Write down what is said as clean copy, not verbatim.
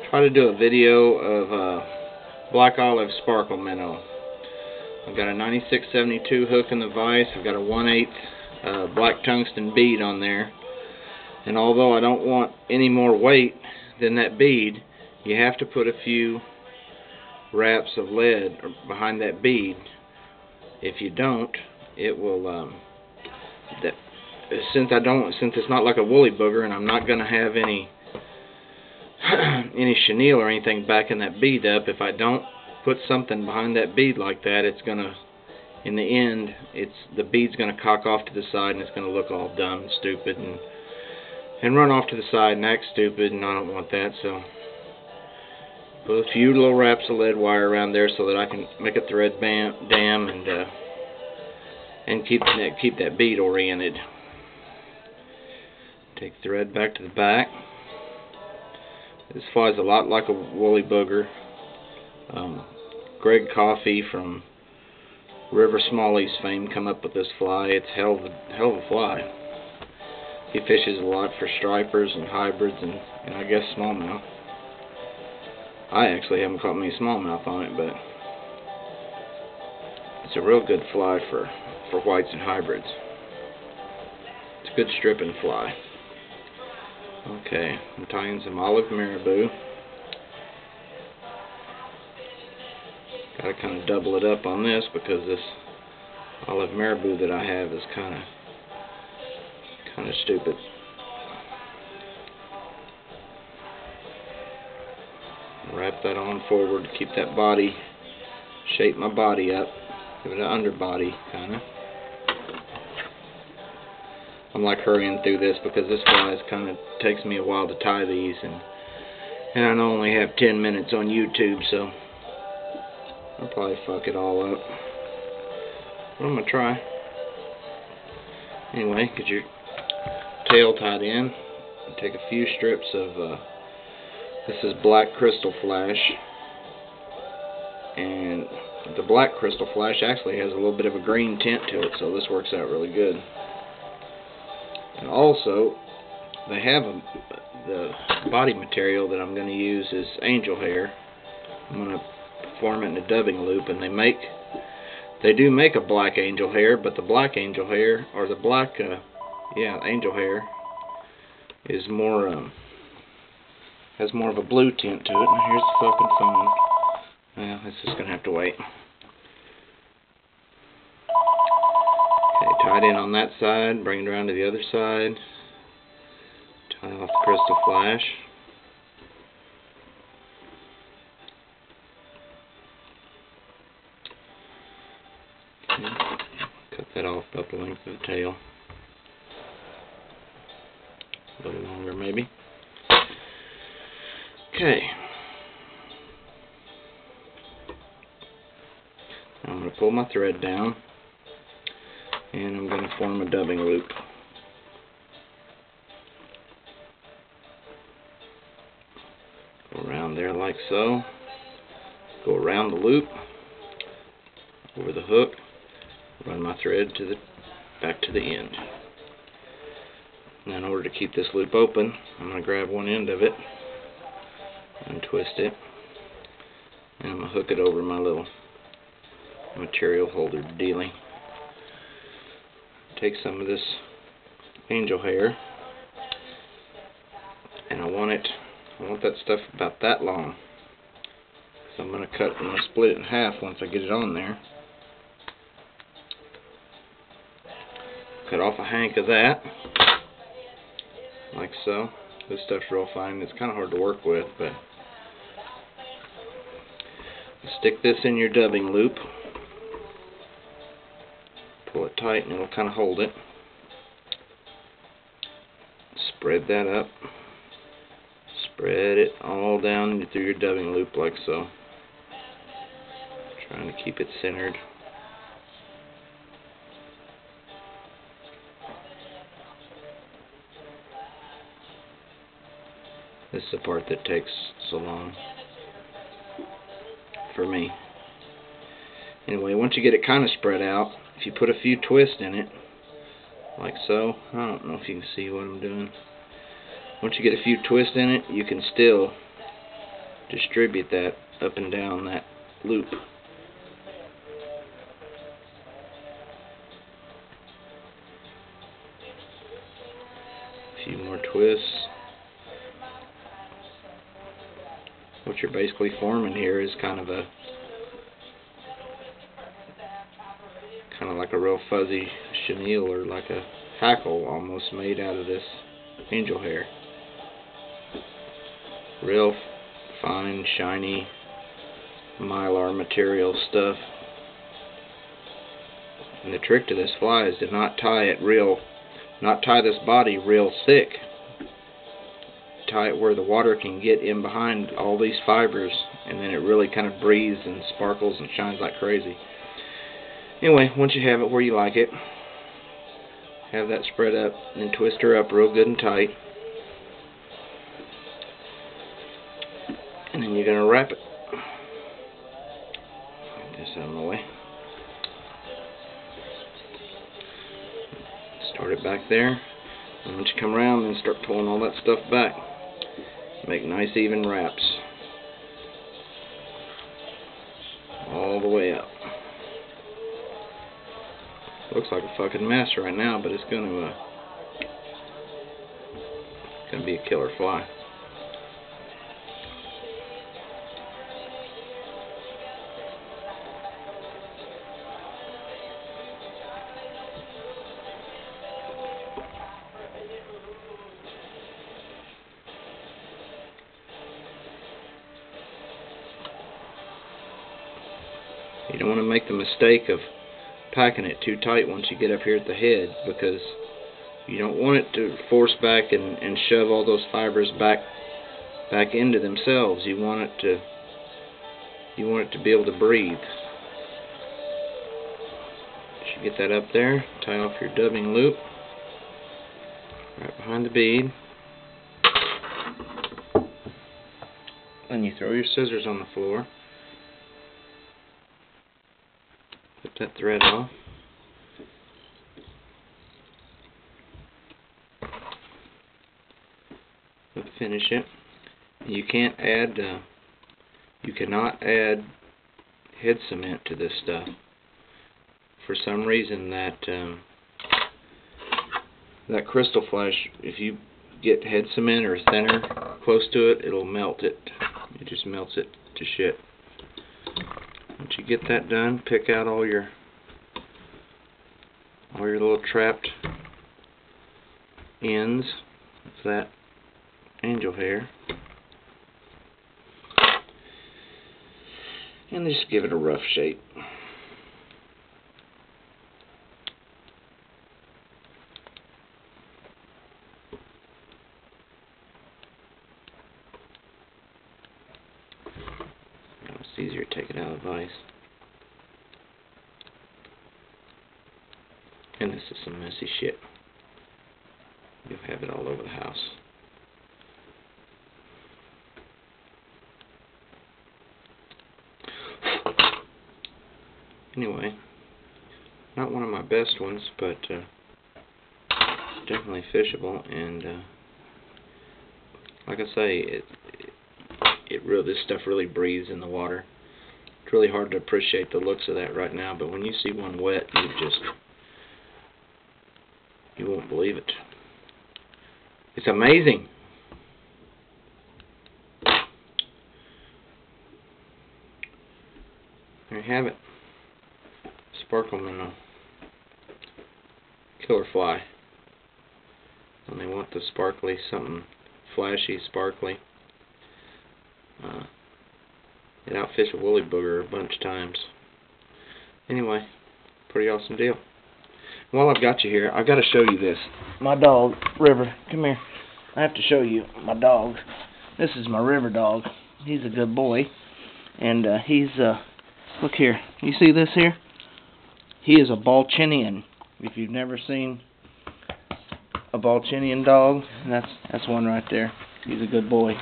try to do a video of black olive Sparkle Minnow. I've got a 9672 hook in the vise. I've got a 1/8 black tungsten bead on there. And although I don't want any more weight than that bead, you have to put a few wraps of lead behind that bead. If you don't, it will since it's not like a woolly booger, and I'm not going to have any chenille or anything backing that bead up, if I don't put something behind that bead like that, it's gonna, in the end, the bead's gonna cock off to the side, and it's gonna look all dumb and stupid and run off to the side and act stupid, and I don't want that. So put a few little wraps of lead wire around there so that I can make a thread dam and keep that bead oriented. Take the thread back to the back. This flies a lot like a woolly booger. Greg Coffey from River Smallies fame come up with this fly. It's hell of a fly. He fishes a lot for stripers and hybrids and I guess smallmouth. I actually haven't caught many smallmouth on it, but it's a real good fly for whites and hybrids. It's a good stripping fly. Okay, I'm tying some olive marabou. Gotta kind of double it up on this because this olive marabou that I have is kind of stupid. Wrap that on forward to keep that body, shape my body up, give it an underbody kind of. I'm like hurrying through this because this fly kind of takes me a while to tie these, and I only have 10 minutes on YouTube, so I'll probably fuck it all up. But I'm gonna try. Anyway, get your tail tied in. Take a few strips of this is black crystal flash, and the black crystal flash actually has a little bit of a green tint to it, so this works out really good. And also, they have the body material that I'm going to use is angel hair. I'm going to form it in a dubbing loop, and they do make a black angel hair, but the black angel hair, or the black angel hair is more has more of a blue tint to it. Now here's the fucking phone. Well, it's just gonna have to wait. Okay, tied in on that side, bring it around to the other side, tie off the crystal flash. Okay. Cut that off about the length of the tail. A little longer maybe. Okay. I'm going to pull my thread down, and I'm going to form a dubbing loop. Go around there like so. Go around the loop, over the hook, run my thread back to the end. Now in order to keep this loop open, I'm going to grab one end of it and twist it, and I'm going to hook it over my little material holder dealy. Take some of this angel hair, and I want that stuff about that long. So I'm going to split it in half once I get it on there. Cut off a hank of that, like so. This stuff's real fine. It's kind of hard to work with, but stick this in your dubbing loop. Pull it tight and it'll kind of hold it. Spread that up. Spread it all down through your dubbing loop like so. Trying to keep it centered. This is the part that takes so long for me. Anyway, once you get it kind of spread out, if you put a few twists in it, like so, I don't know if you can see what I'm doing. Once you get a few twists in it, you can still distribute that up and down that loop. A few more twists. What you're basically forming here is kind of like a real fuzzy chenille, or like a hackle almost, made out of this angel hair. Real fine, shiny mylar material stuff. And the trick to this fly is to not tie this body real thick. Tie it where the water can get in behind all these fibers, and then it really kind of breathes and sparkles and shines like crazy. Anyway, once you have it where you like it, have that spread up, and then twist her up real good and tight. And then you're going to wrap it. Get this out of the way. Start it back there. And once you come around, then start pulling all that stuff back. Make nice even wraps. All the way up. Looks like a fucking mess right now, but it's gonna be a killer fly. You don't want to make the mistake of packing it too tight once you get up here at the head, because you don't want it to force back and shove all those fibers back into themselves. You want it to be able to breathe. You get that up there, tie off your dubbing loop right behind the bead. Then you throw your scissors on the floor. Put that thread off. Finish it. You cannot add head cement to this stuff. For some reason, that crystal flash, if you get head cement or thinner close to it, it'll melt it. It just melts it to shit. Once you get that done, pick out all your little trapped ends of that angel hair, and just give it a rough shape. It's easier to take it out of the vise. And this is some messy shit. You'll have it all over the house. Anyway, not one of my best ones, but definitely fishable. And like I say, this stuff really breathes in the water. It's really hard to appreciate the looks of that right now, but when you see one wet, you won't believe it. It's amazing. There you have it. Sparkle Minnow. Killer fly. When they want the sparkly, something flashy, sparkly. It outfished a woolly booger a bunch of times. Anyway, pretty awesome deal. While I've got you here, I've got to show you this. My dog, River, come here. I have to show you my dog. This is my River dog. He's a good boy. And he's, look here. You see this here? He is a Balchinian. If you've never seen a Balchinian dog, that's one right there. He's a good boy.